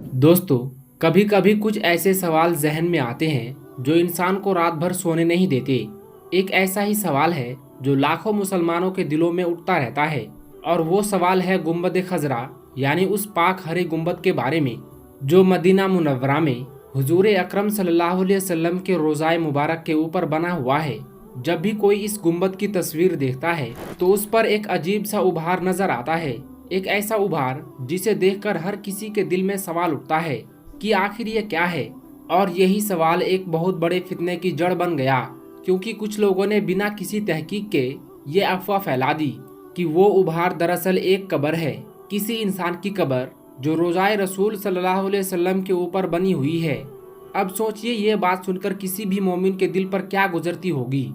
दोस्तों, कभी कभी कुछ ऐसे सवाल जहन में आते हैं जो इंसान को रात भर सोने नहीं देते। एक ऐसा ही सवाल है जो लाखों मुसलमानों के दिलों में उठता रहता है, और वो सवाल है गुंबद खजरा, यानी उस पाक हरे गुंबद के बारे में जो मदीना मुनव्वरा में हुजूर अकरम सल्लल्लाहु अलैहि वसल्लम के रोज़ाए मुबारक के ऊपर बना हुआ है। जब भी कोई इस गुंबद की तस्वीर देखता है तो उस पर एक अजीब सा उभार नजर आता है। एक ऐसा उभार जिसे देखकर हर किसी के दिल में सवाल उठता है कि आखिर ये क्या है। और यही सवाल एक बहुत बड़े फितने की जड़ बन गया, क्योंकि कुछ लोगों ने बिना किसी तहकीक के ये अफवाह फैला दी कि वो उभार दरअसल एक कब्र है, किसी इंसान की कब्र जो रोज़ाए रसूल सल्लल्लाहु अलैहि वसल्लम के ऊपर बनी हुई है। अब सोचिए, ये बात सुनकर किसी भी मोमिन के दिल पर क्या गुजरती होगी।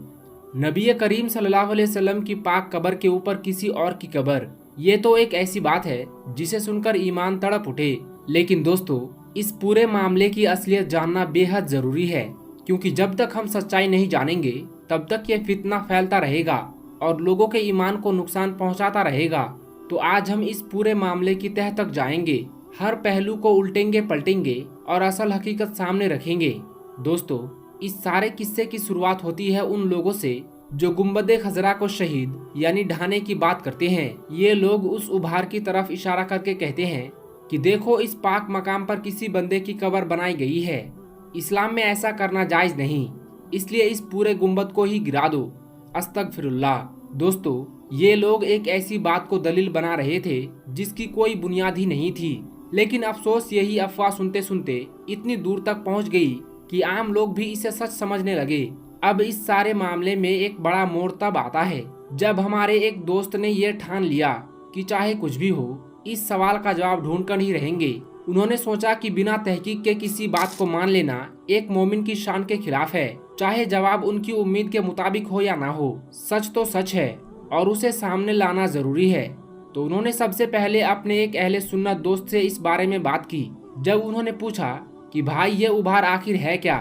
नबी करीम सल्लल्लाहु अलैहि वसल्लम की पाक कब्र के ऊपर किसी और की कब्र, ये तो एक ऐसी बात है जिसे सुनकर ईमान तड़प उठे। लेकिन दोस्तों, इस पूरे मामले की असलियत जानना बेहद जरूरी है, क्योंकि जब तक हम सच्चाई नहीं जानेंगे तब तक ये फितना फैलता रहेगा और लोगों के ईमान को नुकसान पहुंचाता रहेगा। तो आज हम इस पूरे मामले की तह तक जाएंगे, हर पहलू को उल्टेंगे पलटेंगे और असल हकीकत सामने रखेंगे। दोस्तों, इस सारे किस्से की शुरुआत होती है उन लोगों से जो गुंबद खजरा को शहीद यानी ढाने की बात करते हैं। ये लोग उस उभार की तरफ इशारा करके कहते हैं कि देखो, इस पाक मकाम पर किसी बंदे की कब्र बनाई गई है। इस्लाम में ऐसा करना जायज नहीं, इसलिए इस पूरे गुंबद को ही गिरा दो। अस्तगफिरुल्लाह। दोस्तों, ये लोग एक ऐसी बात को दलील बना रहे थे जिसकी कोई बुनियाद ही नहीं थी। लेकिन अफसोस, यही अफवाह सुनते सुनते इतनी दूर तक पहुंच गई कि आम लोग भी इसे सच समझने लगे। अब इस सारे मामले में एक बड़ा मोड़ तब आता है जब हमारे एक दोस्त ने यह ठान लिया कि चाहे कुछ भी हो, इस सवाल का जवाब ढूंढकर ही रहेंगे। उन्होंने सोचा कि बिना तहकीक के किसी बात को मान लेना एक मोमिन की शान के खिलाफ है, चाहे जवाब उनकी उम्मीद के मुताबिक हो या ना हो। सच तो सच है और उसे सामने लाना जरूरी है। तो उन्होंने सबसे पहले अपने एक अहले सुन्नत दोस्त से इस बारे में बात की। जब उन्होंने पूछा कि भाई, ये उभार आखिर है क्या,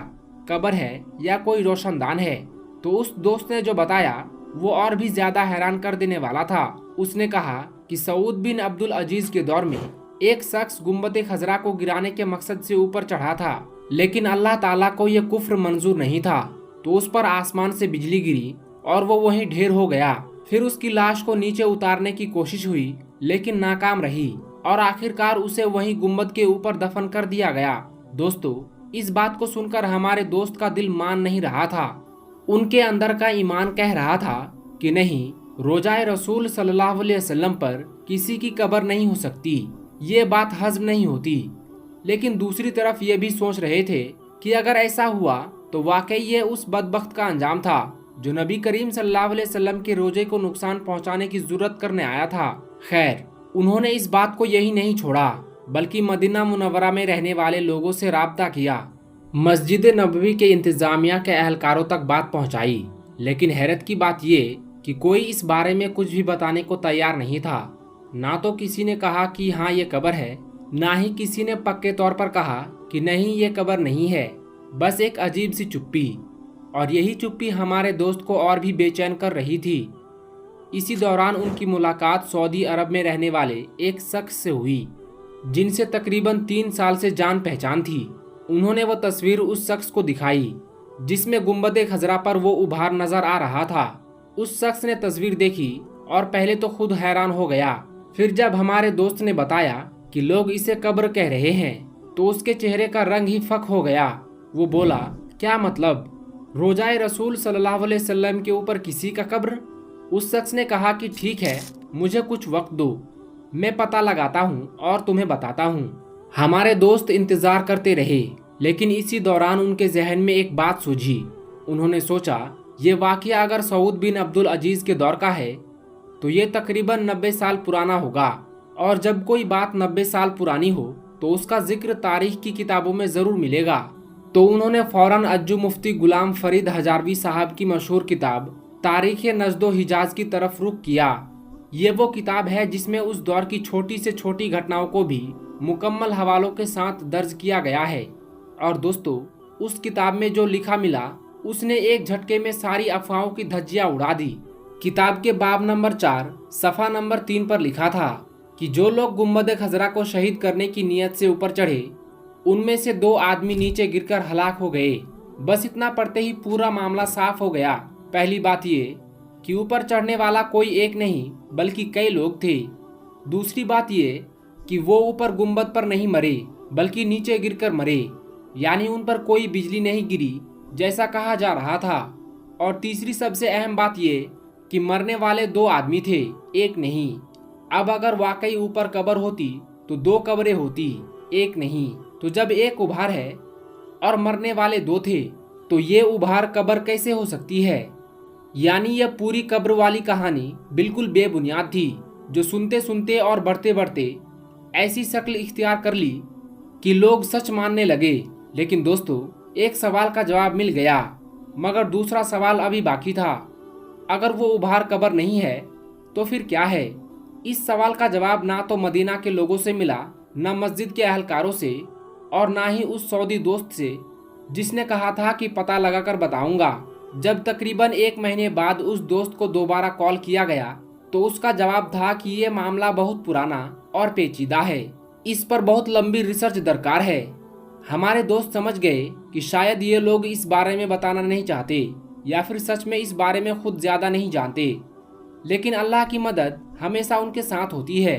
कब्र है या कोई रोशनदान है, तो उस दोस्त ने जो बताया वो और भी ज्यादा हैरान कर देने वाला था। उसने कहा कि सऊद बिन अब्दुल अजीज के दौर में एक शख्स गुंबद खजरा को गिराने के मकसद से ऊपर चढ़ा था, लेकिन अल्लाह ताला को यह कुफ्र मंजूर नहीं था, तो उस पर आसमान से बिजली गिरी और वो वहीं ढेर हो गया। फिर उसकी लाश को नीचे उतारने की कोशिश हुई, लेकिन नाकाम रही और आखिरकार उसे वहीं गुंबद के ऊपर दफन कर दिया गया। दोस्तों, इस बात को सुनकर हमारे दोस्त का दिल मान नहीं रहा था। उनके अंदर का ईमान कह रहा था कि नहीं, रोज़ाए रसूल सल्लल्लाहु अलैहि वसल्लम पर किसी की कब्र नहीं हो सकती, ये बात हजम नहीं होती। लेकिन दूसरी तरफ ये भी सोच रहे थे कि अगर ऐसा हुआ तो वाकई ये उस बदबख्त का अंजाम था जो नबी करीम सल्लल्लाहु अलैहि वसल्लम के रोजे को नुकसान पहुंचाने की जुर्रत करने आया था। खैर, उन्होंने इस बात को यही नहीं छोड़ा, बल्कि मदीना मुनव्वरा में रहने वाले लोगों से राब्ता किया, मस्जिद नबवी के इंतजामिया के अहलकारों तक बात पहुंचाई। लेकिन हैरत की बात ये कि कोई इस बारे में कुछ भी बताने को तैयार नहीं था। ना तो किसी ने कहा कि हाँ ये कब्र है, ना ही किसी ने पक्के तौर पर कहा कि नहीं ये कब्र नहीं है। बस एक अजीब सी चुप्पी, और यही चुप्पी हमारे दोस्त को और भी बेचैन कर रही थी। इसी दौरान उनकी मुलाकात सऊदी अरब में रहने वाले एक शख्स से हुई जिनसे तकरीबन 3 साल से जान पहचान थी। उन्होंने वो तस्वीर उस शख्स को दिखाई जिसमें गुंबद खजरा पर वो उभार नजर आ रहा था। उस शख्स ने तस्वीर देखी और पहले तो खुद हैरान हो गया। फिर जब हमारे दोस्त ने बताया कि लोग इसे कब्र कह रहे हैं तो उसके चेहरे का रंग ही फक हो गया। वो बोला, क्या मतलब, रोज़ाए रसूल सल्लल्लाहु अलैहि वसल्लम के ऊपर किसी का कब्र? उस शख्स ने कहा कि ठीक है, मुझे कुछ वक्त दो, मैं पता लगाता हूँ और तुम्हें बताता हूँ। हमारे दोस्त इंतजार करते रहे, लेकिन इसी दौरान उनके जहन में एक बात सूझी। उन्होंने सोचा, ये वाकया अगर सऊद बिन अब्दुल अजीज के दौर का है तो ये तकरीबन 90 साल पुराना होगा, और जब कोई बात 90 साल पुरानी हो तो उसका जिक्र तारीख की किताबों में जरूर मिलेगा। तो उन्होंने फौरन अज्जू मुफ्ती गुलाम फरीद हजारवी साहब की मशहूर किताब तारीख नजदो हिजाज की तरफ रुख किया। ये वो किताब है जिसमें उस दौर की छोटी से छोटी घटनाओं को भी मुकम्मल हवालों के साथ दर्ज किया गया है। और दोस्तों, उस किताब में जो लिखा मिला उसने एक झटके में सारी अफवाहों की धज्जियां उड़ा दी। किताब के बाब नंबर 4 सफ़ा नंबर 3 पर लिखा था कि जो लोग गुंबद खजरा को शहीद करने की नीयत से ऊपर चढ़े उनमें से 2 आदमी नीचे गिरकर हलाक हो गए। बस इतना पढ़ते ही पूरा मामला साफ हो गया। पहली बात ये कि ऊपर चढ़ने वाला कोई एक नहीं बल्कि कई लोग थे। दूसरी बात ये कि वो ऊपर गुंबद पर नहीं मरे बल्कि नीचे गिरकर मरे, यानी उन पर कोई बिजली नहीं गिरी जैसा कहा जा रहा था। और तीसरी सबसे अहम बात ये कि मरने वाले 2 आदमी थे, एक नहीं। अब अगर वाकई ऊपर कब्र होती तो 2 कब्रें होती, एक नहीं। तो जब एक उभार है और मरने वाले 2 थे तो ये उभार कब्र कैसे हो सकती है? यानी यह पूरी कब्र वाली कहानी बिल्कुल बेबुनियाद थी, जो सुनते सुनते और बढ़ते बढ़ते ऐसी शक्ल इख्तियार कर ली कि लोग सच मानने लगे। लेकिन दोस्तों, एक सवाल का जवाब मिल गया, मगर दूसरा सवाल अभी बाकी था। अगर वो उभार कब्र नहीं है तो फिर क्या है? इस सवाल का जवाब ना तो मदीना के लोगों से मिला, ना मस्जिद के अहलकारों से, और ना ही उस सऊदी दोस्त से जिसने कहा था कि पता लगाकर बताऊंगा। जब तकरीबन 1 महीने बाद उस दोस्त को दोबारा कॉल किया गया तो उसका जवाब था कि ये मामला बहुत पुराना और पेचीदा है, इस पर बहुत लंबी रिसर्च दरकार है। हमारे दोस्त समझ गए कि शायद ये लोग इस बारे में बताना नहीं चाहते या फिर सच में इस बारे में खुद ज्यादा नहीं जानते। लेकिन अल्लाह की मदद हमेशा उनके साथ होती है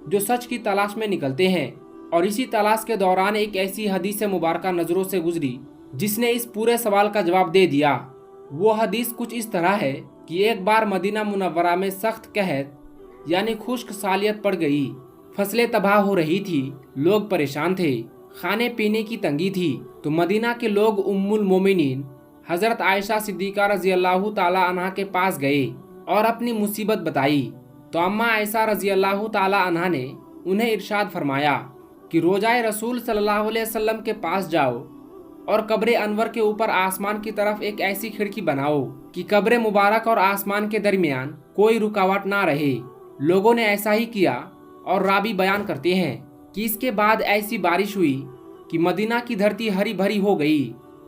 जो सच की तलाश में निकलते हैं। और इसी तलाश के दौरान एक ऐसी हदीस मुबारक नज़रों से गुजरी जिसने इस पूरे सवाल का जवाब दे दिया। वो हदीस कुछ इस तरह है कि एक बार मदीना मुनव्वरा में सख्त कहत यानी खुश्क सालियत पड़ गई। फसलें तबाह हो रही थी, लोग परेशान थे, खाने पीने की तंगी थी। तो मदीना के लोग उम्मुल मोमिनीन हज़रत आयशा सिद्दीक़ा रज़ी अल्लाह ताला अन्हा के पास गए और अपनी मुसीबत बताई। तो अम्मा आयशा रज़ी अल्लाह ताला अन्हा ने उन्हें इरशाद फरमाया कि रोज़ाए रसूल सल्लल्लाहु अलैहि वसल्लम के पास जाओ और कब्र अनवर के ऊपर आसमान की तरफ एक ऐसी खिड़की बनाओ कि कब्र मुबारक और आसमान के दरमियान कोई रुकावट ना रहे। लोगों ने ऐसा ही किया और रावी बयान करते हैं कि इसके बाद ऐसी बारिश हुई कि मदीना की धरती हरी भरी हो गई।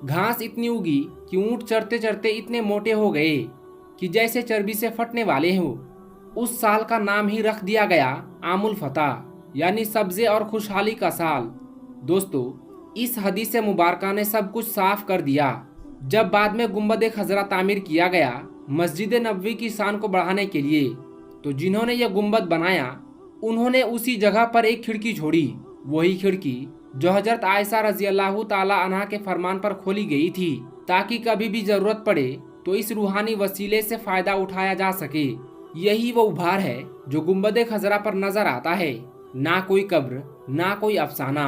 घास इतनी उगी कि ऊंट चरते चरते इतने मोटे हो गए कि जैसे चर्बी से फटने वाले हों। उस साल का नाम ही रख दिया गया आमुल फतह, यानी सब्जे और खुशहाली का साल। दोस्तों, इस हदीस मुबारका ने सब कुछ साफ कर दिया। जब बाद में गुंबद खजरा तामीर किया गया मस्जिद नबवी की शान को बढ़ाने के लिए, तो जिन्होंने यह गुंबद बनाया उन्होंने उसी जगह पर एक खिड़की छोड़ी, वही खिड़की जो हजरत आयशा रजी अल्लाह ताला अन्हा के फरमान पर खोली गई थी, ताकि कभी भी जरूरत पड़े तो इस रूहानी वसीले से फायदा उठाया जा सके। यही वो उभार है जो गुंबद खजरा पर नजर आता है। ना कोई कब्र, ना कोई अफसाना,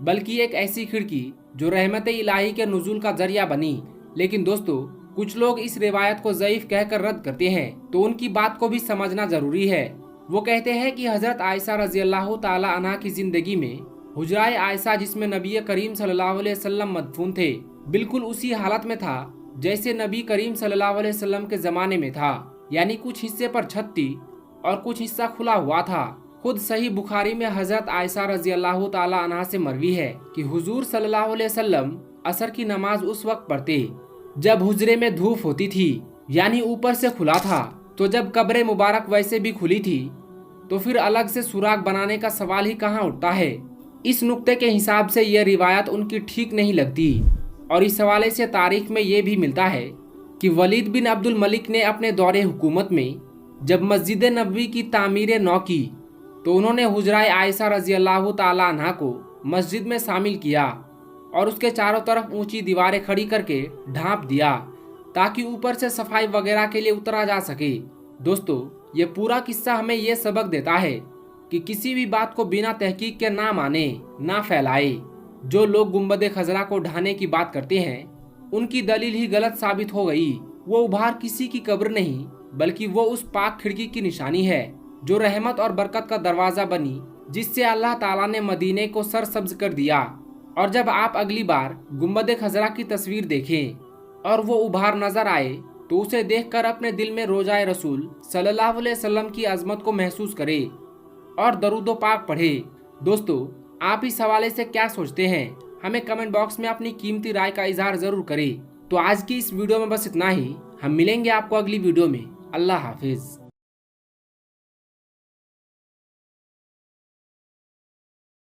बल्कि एक ऐसी खिड़की जो रहमत इलाही के नुज़ूल का जरिया बनी। लेकिन दोस्तों, कुछ लोग इस रिवायत को ज़ईफ कहकर रद्द करते हैं, तो उनकी बात को भी समझना जरूरी है। वो कहते हैं कि हजरत आयशा रजी अल्लाह ताला अन्हा की जिंदगी में हुजराए आयशा, जिसमें नबी करीम सल्लल्लाहु अलैहि वसल्लम मदफून थे, बिल्कुल उसी हालत में था जैसे नबी करीम सल्लल्लाहु अलैहि वसल्लम के जमाने में था, यानी कुछ हिस्से पर छत थी और कुछ हिस्सा खुला हुआ था। खुद सही बुखारी में हजरत आयशा रजी अल्लाह ताला अन्हा से मरवी है कि हुजूर सल्लल्लाहु अलैहि वसल्लम असर की नमाज उस वक्त पढ़ते जब हुजरे में धूप होती थी, यानी ऊपर से खुला था। तो जब कब्र मुबारक वैसे भी खुली थी तो फिर अलग से सुराग बनाने का सवाल ही कहाँ उठता है। इस नुक्ते के हिसाब से यह रिवायत उनकी ठीक नहीं लगती। और इस हवाले से तारीख में ये भी मिलता है कि वलीद बिन अब्दुल मलिक ने अपने दौरे हुकूमत में जब मस्जिद नबवी की तामीर नौ की तो उन्होंने हुजराए आयशा रजी अल्लाह ताला अन्हा को मस्जिद में शामिल किया और उसके चारों तरफ ऊंची दीवारें खड़ी करके ढांप दिया ताकि ऊपर से सफाई वगैरह के लिए उतरा जा सके। दोस्तों, ये पूरा किस्सा हमें ये सबक देता है कि किसी भी बात को बिना तहकीक के ना माने, ना फैलाए। जो लोग गुंबद खजरा को ढाने की बात करते हैं उनकी दलील ही गलत साबित हो गई। वो उभार किसी की कब्र नहीं बल्कि वो उस पाक खिड़की की निशानी है जो रहमत और बरकत का दरवाजा बनी, जिससे अल्लाह ताला ने मदीने को सरसब्ज कर दिया। और जब आप अगली बार गुंबद खजरा की तस्वीर देखें और वो उभार नजर आए तो उसे देखकर अपने दिल में रोजाए रसूल सल्लल्लाहु अलैहि वसल्लम की अजमत को महसूस करे और दरूदो पाक पढ़े। दोस्तों, आप इस हवाले से क्या सोचते हैं? हमें कमेंट बॉक्स में अपनी कीमती राय का इजहार जरूर करें। तो आज की इस वीडियो में बस इतना ही। हम मिलेंगे आपको अगली वीडियो में। अल्लाह हाफिज।